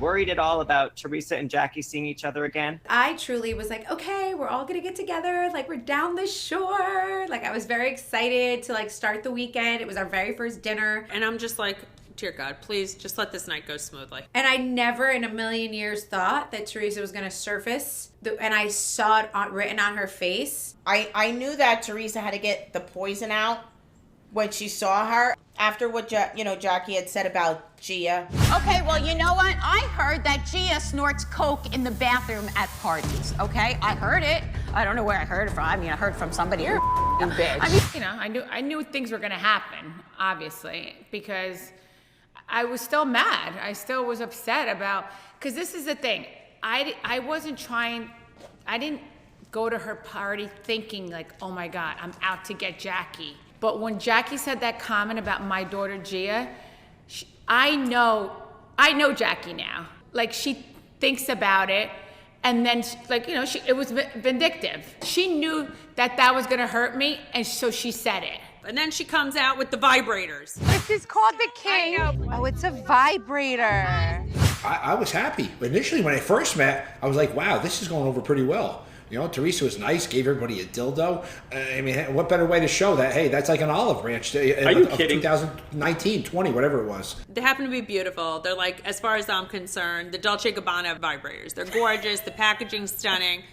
worried at all about Teresa and Jackie seeing each other again? I truly was like, okay, we're all gonna get together. Like, we're down the shore. Like, I was very excited to like start the weekend. It was our very first dinner. And I'm just like, dear God, please just let this night go smoothly. And I never in a million years thought that Teresa was gonna surface. And I saw it written on her face. I knew that Teresa had to get the poison out when she saw her after what Jackie had said about Gia. Okay, well, you know what? I heard that Gia snorts coke in the bathroom at parties, okay? I heard it. I don't know where I heard it from. I mean, I heard from somebody. You're a bitch. I mean, you know, I knew things were gonna happen, obviously, because I was still mad. I still was upset about, because this is the thing. I wasn't trying, I didn't go to her party thinking like, oh my God, I'm out to get Jackie. But when Jackie said that comment about my daughter Gia, I know Jackie now. Like, she thinks about it, and then like, you know, it was vindictive. She knew that was gonna hurt me, and so she said it. And then she comes out with the vibrators. This is called the King. Oh, it's a vibrator. I was happy. Initially, when I first met, I was like, wow, this is going over pretty well. You know, Teresa was nice, gave everybody a dildo. I mean, what better way to show that, hey, that's like an olive branch. Are you kidding? 2019, 20, whatever it was. They happen to be beautiful. They're like, as far as I'm concerned, the Dolce & Gabbana vibrators. They're gorgeous. The packaging's stunning.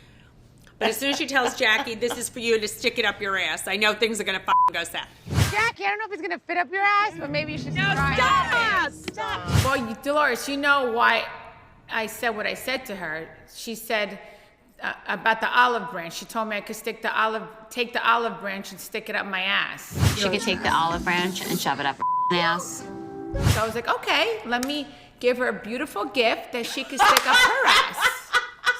But as soon as she tells Jackie, this is for you to stick it up your ass, I know things are going to go south. Jackie, I don't know if it's going to fit up your ass, but maybe you should try Stop! it. Stop! Well, Dolores, you know why I said what I said to her. She said about the olive branch. She told me I could take the olive branch and stick it up my ass. She could take the olive branch and shove it up her ass. So I was like, okay, let me give her a beautiful gift that she could stick up her ass.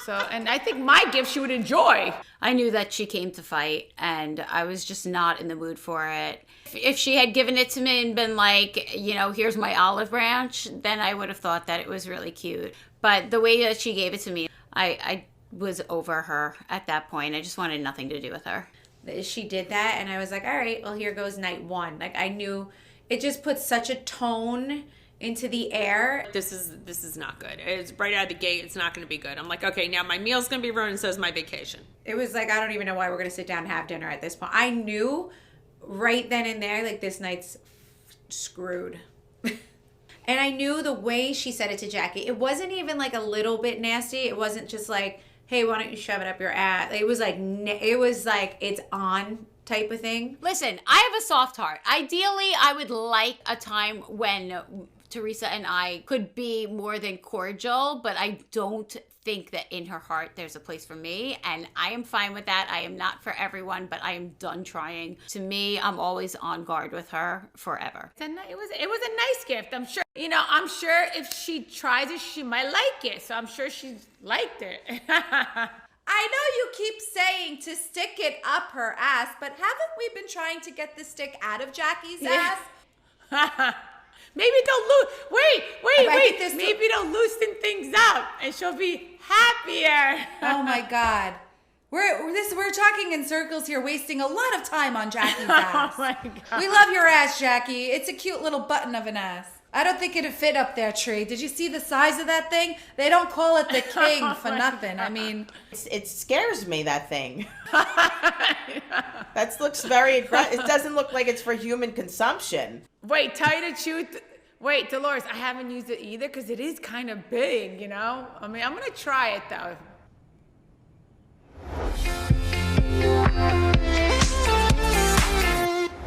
So, and I think my gift she would enjoy. I knew that she came to fight, and I was just not in the mood for it. If she had given it to me and been like, you know, here's my olive branch, then I would have thought that it was really cute. But the way that she gave it to me, I was over her at that point. I just wanted nothing to do with her. She did that, and I was like, all right, well, here goes night one. Like, I knew it just put such a tone into the air. This is not good. It's right out of the gate. It's not going to be good. I'm like, okay, now my meal's going to be ruined, and so is my vacation. It was like, I don't even know why we're going to sit down and have dinner at this point. I knew right then and there, like, this night's screwed. And I knew the way she said it to Jackie. It wasn't even like a little bit nasty. It wasn't just like, hey, why don't you shove it up your ass? It was like it's on type of thing. Listen, I have a soft heart. Ideally, I would like a time when Teresa and I could be more than cordial, but I don't think that in her heart there's a place for me, and I am fine with that. I am not for everyone, but I am done trying. To me, I'm always on guard with her forever. It was a nice gift. I'm sure, you know, I'm sure if she tries it, she might like it. So I'm sure she liked it. I know you keep saying to stick it up her ass, but haven't we been trying to get the stick out of Jackie's ass? Maybe maybe they'll loosen things up and she'll be happier. Oh my God. We're talking in circles here, wasting a lot of time on Jackie's ass. Oh my God. We love your ass, Jackie. It's a cute little button of an ass. I don't think it'd fit up there, Tree. Did you see the size of that thing? They don't call it the King for nothing. I mean, it scares me, that thing. That looks very aggressive. It doesn't look like it's for human consumption. Wait, tell you the truth. Wait, Dolores, I haven't used it either because it is kind of big, you know? I mean, I'm going to try it, though.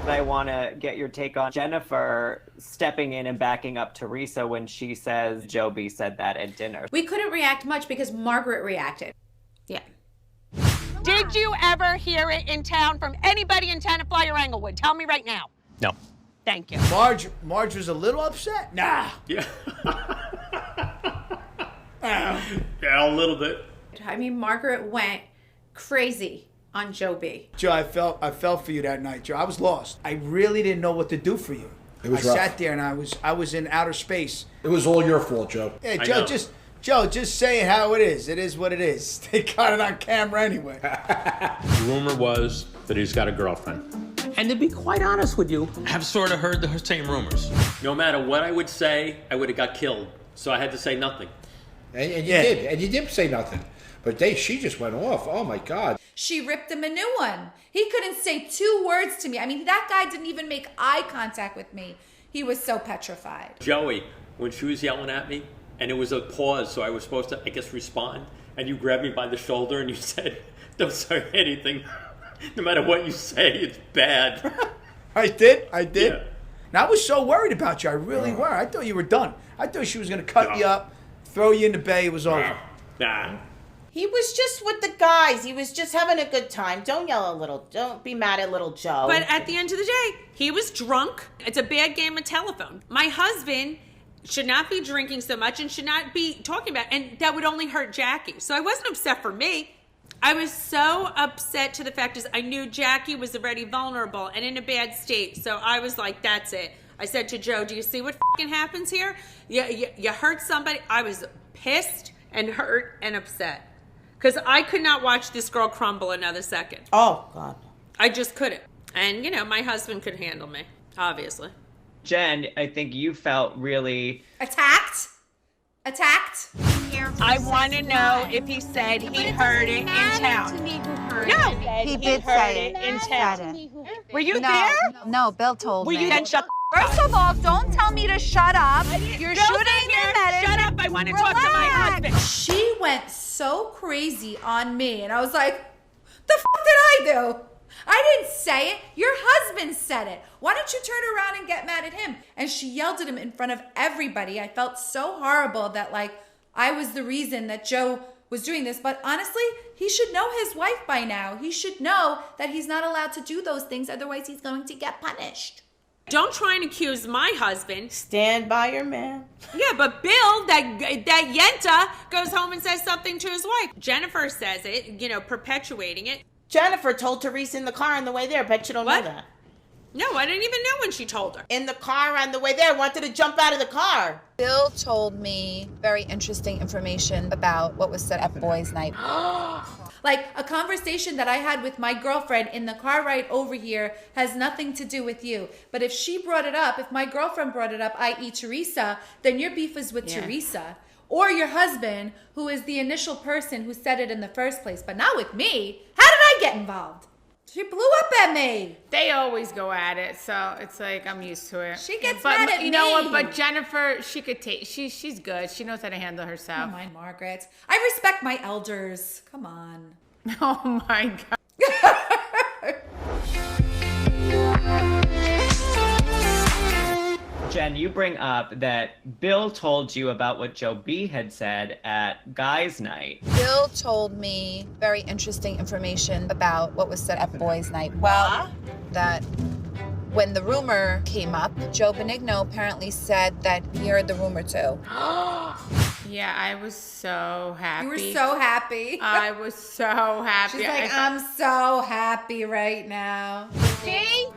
I want to get your take on Jennifer stepping in and backing up Teresa when she says Joe B said that at dinner. We couldn't react much because Margaret reacted. Yeah. Did you ever hear it in town from anybody in Tenafly or Englewood? Tell me right now. No. Thank you. Marge was a little upset? Nah. Yeah. Yeah, a little bit. I mean, Margaret went crazy on Joe B. Joe, I felt for you that night, Joe. I was lost. I really didn't know what to do for you. It was I rough. sat there and I was in outer space. It was all your fault, Joe. Yeah, Joe, just say it how it is. It is what it is. They got it on camera anyway. The rumor was that he's got a girlfriend. And to be quite honest with you, I've sort of heard the same rumors. No matter what I would say, I would have got killed. So I had to say nothing. And you did. And you didn't say nothing. But she just went off. Oh, my God. She ripped him a new one. He couldn't say 2 words to me. I mean, that guy didn't even make eye contact with me. He was so petrified. Joey, when she was yelling at me, and it was a pause, so I was supposed to, I guess, respond, and you grabbed me by the shoulder and you said, don't say anything. No matter what you say, it's bad. I did? Yeah. And I was so worried about you. I really were. I thought you were done. I thought she was going to cut you up, throw you in the bay. It was over. Nah. He was just with the guys. He was just having a good time. Don't don't be mad at little Joe. But at the end of the day, he was drunk. It's a bad game of telephone. My husband should not be drinking so much and should not be talking about, and that would only hurt Jackie. So I wasn't upset for me. I was so upset to the fact is I knew Jackie was already vulnerable and in a bad state. So I was like, that's it. I said to Joe, do you see what fucking happens here? You hurt somebody. I was pissed and hurt and upset. Because I could not watch this girl crumble another second. Oh, God. I just couldn't. And, my husband could handle me, obviously. Jen, I think you felt really... Attacked? I want to know if he said he heard it in town. No, he did say it in town. Were you no, there? No, Bill told me. Will you then shut First of all, don't tell me to shut up. You're Bill's shooting in here. the medic. Shut up. I want to talk to my husband. She went so crazy on me, and I was like, the f*** did I do? I didn't say it. Your husband said it. Why don't you turn around and get mad at him? And she yelled at him in front of everybody. I felt so horrible that, I was the reason that Joe was doing this. But honestly, he should know his wife by now. He should know that he's not allowed to do those things. Otherwise, he's going to get punished. Don't try and accuse my husband. Stand by your man. Yeah, but Bill, that Yenta, goes home and says something to his wife. Jennifer says it, perpetuating it. Jennifer told Teresa in the car on the way there. Bet you don't know that. No, I didn't even know when she told her. In the car on the way there, wanted to jump out of the car. Bill told me very interesting information about what was said at boys' night. Like a conversation that I had with my girlfriend in the car ride over here has nothing to do with you. But if she brought it up, if my girlfriend brought it up, i.e. Teresa, then your beef is with Teresa. Or your husband, who is the initial person who said it in the first place, but not with me. How did I get involved? She blew up at me. They always go at it, so it's like I'm used to it. She gets mad at me. You know what? But Jennifer, she could take. She's good. She knows how to handle herself. Don't mind Margaret. I respect my elders. Come on. Oh my God. Jen, you bring up that Bill told you about what Joe B had said at guys' night. Bill told me very interesting information about what was said at boys' night. Well, that when the rumor came up, Joe Benigno apparently said that he heard the rumor too. Yeah, I was so happy. You were so happy. I was so happy. She's like, I'm so happy right now. See?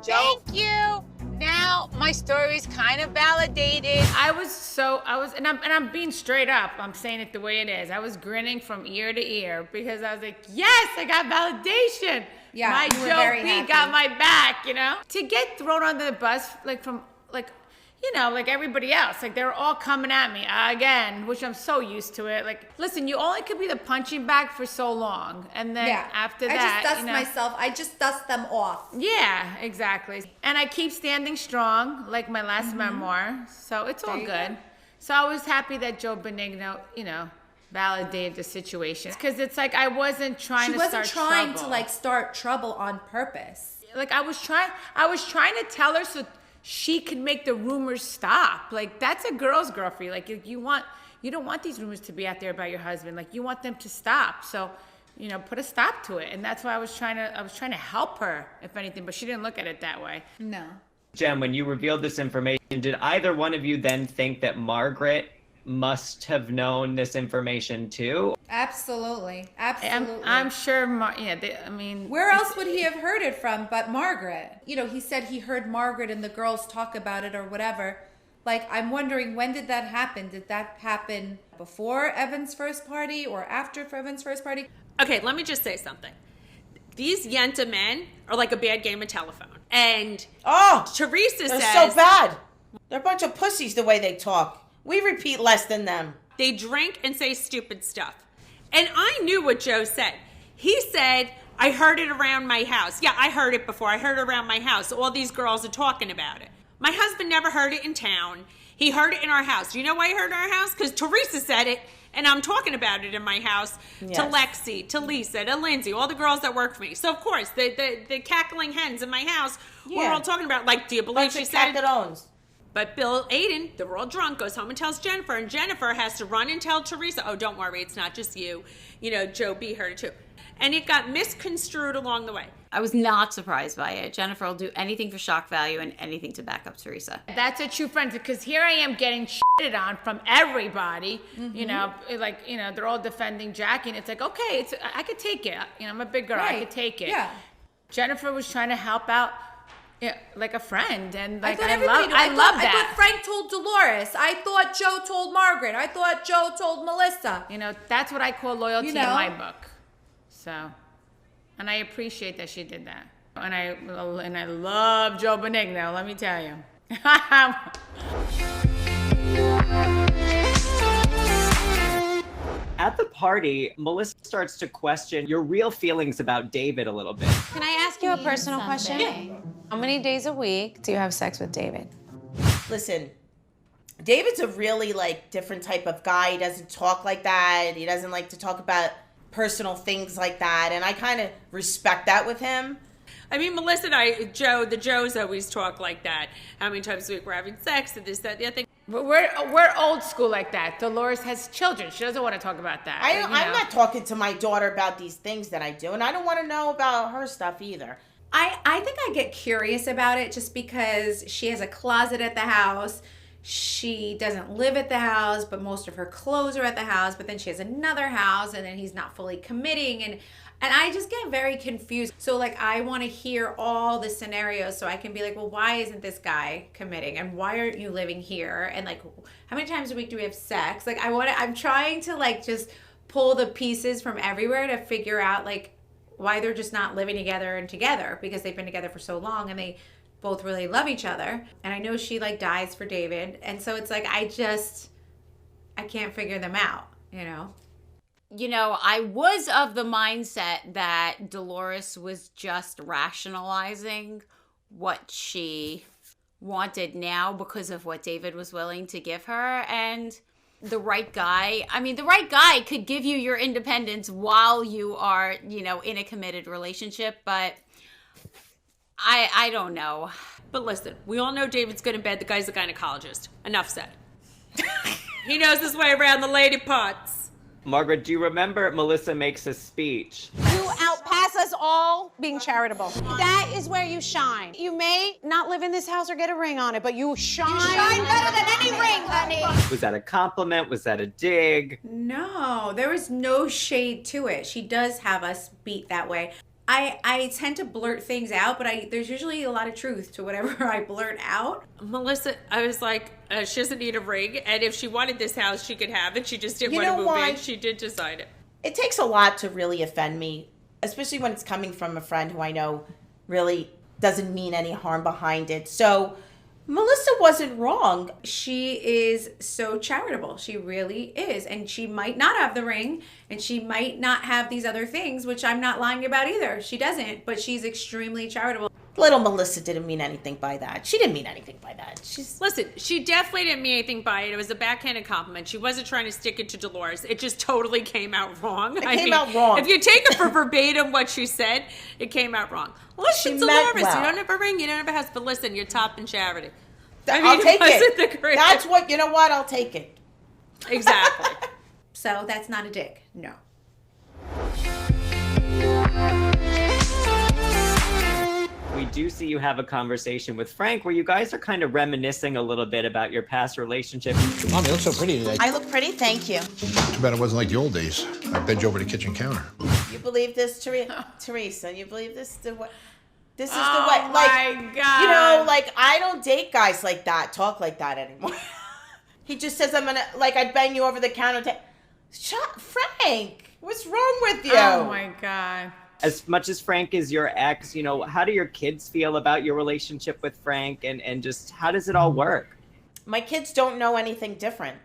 Thank you. Now my story's kind of validated. And I'm being straight up. I'm saying it the way it is. I was grinning from ear to ear because I was like, yes, I got validation. Yeah, my you were Joe very B happy. got my back, To get thrown under the bus, like everybody else. Like, they're all coming at me again, which I'm so used to it. Like, listen, you only could be the punching bag for so long. And then after that, I just dust myself. I just dust them off. Yeah, exactly. And I keep standing strong, like my last memoir. So it's all good. So I was happy that Joe Benigno, validated the situation. Because it's like I wasn't trying to start trouble. She wasn't trying to start trouble on purpose. Like I was trying to tell her so she could make the rumors stop. Like, that's a girl's girl for you. Like, you don't want these rumors to be out there about your husband. Like, you want them to stop. So, put a stop to it. And that's why I was trying to help her, if anything, but she didn't look at it that way. No. Jen, when you revealed this information, did either one of you then think that Margaret must have known this information too? Absolutely. I'm sure, where else would he have heard it from but Margaret? He said he heard Margaret and the girls talk about it or whatever. Like, I'm wondering, when did that happen? Did that happen before Evan's first party or after Evan's first party? Okay, let me just say something. These Yenta men are like a bad game of telephone. And Teresa they're says... so bad. They're a bunch of pussies the way they talk. We repeat less than them. They drink and say stupid stuff. And I knew what Joe said. He said, I heard it around my house. Yeah, I heard it before. I heard it around my house. All these girls are talking about it. My husband never heard it in town. He heard it in our house. Do you know why he heard it in our house? Because Teresa said it, and I'm talking about it in my house to Lexi, to Lisa, to Lindsay, all the girls that work for me. So, of course, the cackling hens in my house, we're all talking about, like, do you believe she said it? But Bill Aiden, they're all drunk, goes home and tells Jennifer, and Jennifer has to run and tell Teresa, oh, don't worry, it's not just you. You know, Joe B heard it too. And it got misconstrued along the way. I was not surprised by it. Jennifer will do anything for shock value and anything to back up Teresa. That's a true friend, because here I am getting shitted on from everybody. You know, like, you know, they're all defending Jackie, and it's like, okay, I could take it. You know, I'm a big girl, I could take it. Yeah. Jennifer was trying to help out, like a friend, and like I love that. I thought Frank told Dolores. I thought Joe told Margaret. I thought Joe told Melissa. You know, that's what I call loyalty in my book. So, and I appreciate that she did that. And I love Joe Benigno, let me tell you. At the party, Melissa starts to question your real feelings about David a little bit. Can I ask you a personal question? Yeah. How many days a week do you have sex with David? Listen, David's a really, like, different type of guy. He doesn't talk like that. He doesn't like to talk about personal things like that, and I kind of respect that with him. I mean, Melissa and I, the Joes always talk like that. How many times a week we're having sex, and this, that, the other thing. We're old school like that. Dolores has children. She doesn't want to talk about that. I'm not talking to my daughter about these things that I do, and I don't want to know about her stuff either. I think I get curious about it just because she has a closet at the house. She doesn't live at the house, but most of her clothes are at the house. But then she has another house, and then he's not fully committing. And I just get very confused. So, like, I want to hear all the scenarios so I can be like, well, why isn't this guy committing? And why aren't you living here? And, like, how many times a week do we have sex? Like, I'm trying to, like, just pull the pieces from everywhere to figure out, like, why they're just not living together because they've been together for so long and they both really love each other. And I know she, like, dies for David. And so it's like, I can't figure them out, you know? You know, I was of the mindset that Dolores was just rationalizing what she wanted now because of what David was willing to give her. And the right guy could give you your independence while you are, you know, in a committed relationship. But I don't know. But listen, we all know David's good in bed. The guy's a gynecologist. Enough said. He knows his way around the lady parts. Margaret, do you remember Melissa makes a speech? You outpass us all being charitable. That is where you shine. You may not live in this house or get a ring on it, but you shine. You shine better than any ring, honey. Was that a compliment? Was that a dig? No, there was no shade to it. She does have us beat that way. I tend to blurt things out, but there's usually a lot of truth to whatever I blurt out. Melissa, I was like, she doesn't need a ring, and if she wanted this house, she could have it. She just didn't want to move in. She did decide it. It takes a lot to really offend me, especially when it's coming from a friend who I know really doesn't mean any harm behind it. So Melissa wasn't wrong. She is so charitable. She really is. And she might not have the ring, and she might not have these other things, which I'm not lying about either. She doesn't, but she's extremely charitable. Little Melissa didn't mean anything by that. She didn't mean anything by that. Listen, she definitely didn't mean anything by it. It was a backhanded compliment. She wasn't trying to stick it to Dolores. It just totally came out wrong. It came out wrong. If you take it for verbatim what she said, it came out wrong. Listen, Dolores, you don't have a ring, you don't have a house, but listen, you're top in charity. I'll take it. That's what, you know what? I'll take it. Exactly. So that's not a dig. No. We do see you have a conversation with Frank where you guys are kind of reminiscing a little bit about your past relationship. Mom, you look so pretty today. I look pretty, thank you. Too bad it wasn't like the old days. I bend you over the kitchen counter. You believe this, Teresa? You believe this? This is the way. Oh my God. You know, like, I don't date guys like that, talk like that anymore. He just says, I'd bang you over the counter. Frank, what's wrong with you? Oh my God. As much as Frank is your ex, you know, how do your kids feel about your relationship with Frank, and just how does it all work? My kids don't know anything different.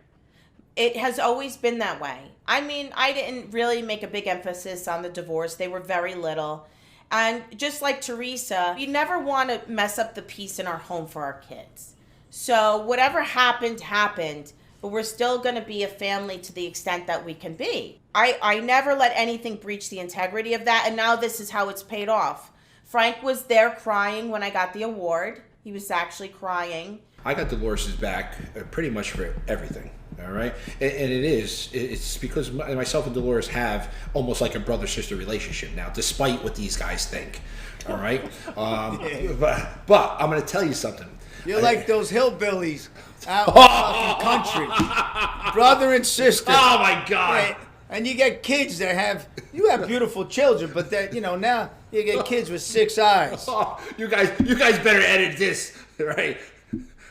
It has always been that way. I mean, I didn't really make a big emphasis on the divorce. They were very little. And just like Teresa, we never want to mess up the peace in our home for our kids. So whatever happened, happened. But we're still going to be a family to the extent that we can be. I never let anything breach the integrity of that. And now this is how it's paid off. Frank was there crying when I got the award. He was actually crying. I got Dolores' back pretty much for everything. All right. And it's because myself and Dolores have almost like a brother-sister relationship now, despite what these guys think. All right. But I'm going to tell you something. You're like those hillbillies out in the fucking country. Brother and sister. Oh, my God. And you get kids that have beautiful children, but that, now you get kids with 6 eyes. Oh, you guys better edit this, right?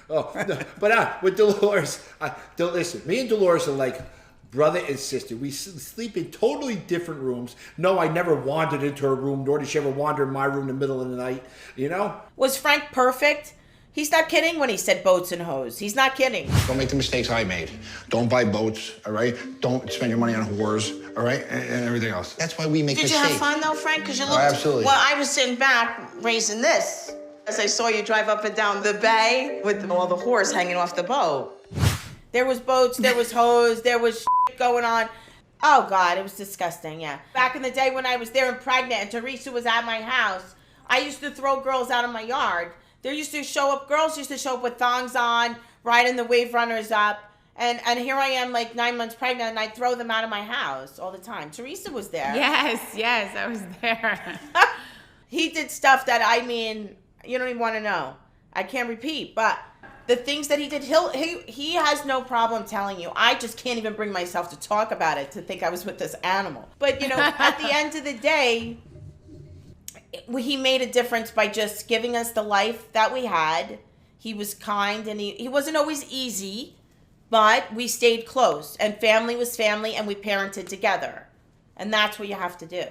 Oh, no, but with Dolores, listen, me and Dolores are like brother and sister. We sleep in totally different rooms. No, I never wandered into her room, nor did she ever wander in my room in the middle of the night, Was Frank perfect? He's not kidding when he said boats and hoes. He's not kidding. Don't make the mistakes I made. Don't buy boats, all right? Don't spend your money on whores, all right? And everything else. That's why we make Did mistakes. you have fun, though, Frank? Because you looked... absolutely. Well, I was sitting back raising this as I saw you drive up and down the bay with all the whores hanging off the boat. There was boats, there was hoes, there was shit going on. Oh, God, it was disgusting, yeah. Back in the day when I was there and pregnant and Teresa was at my house, I used to throw girls out of my yard. Girls used to show up with thongs on, riding the wave runners up. And here I am, like 9 months pregnant, and I'd throw them out of my house all the time. Teresa was there. Yes, I was there. He did stuff that, you don't even want to know. I can't repeat, but the things that he did, he has no problem telling you. I just can't even bring myself to talk about it, to think I was with this animal. But, at the end of the day, he made a difference by just giving us the life that we had. He was kind, and he wasn't always easy, but we stayed close. And family was family, and we parented together. And that's what you have to do.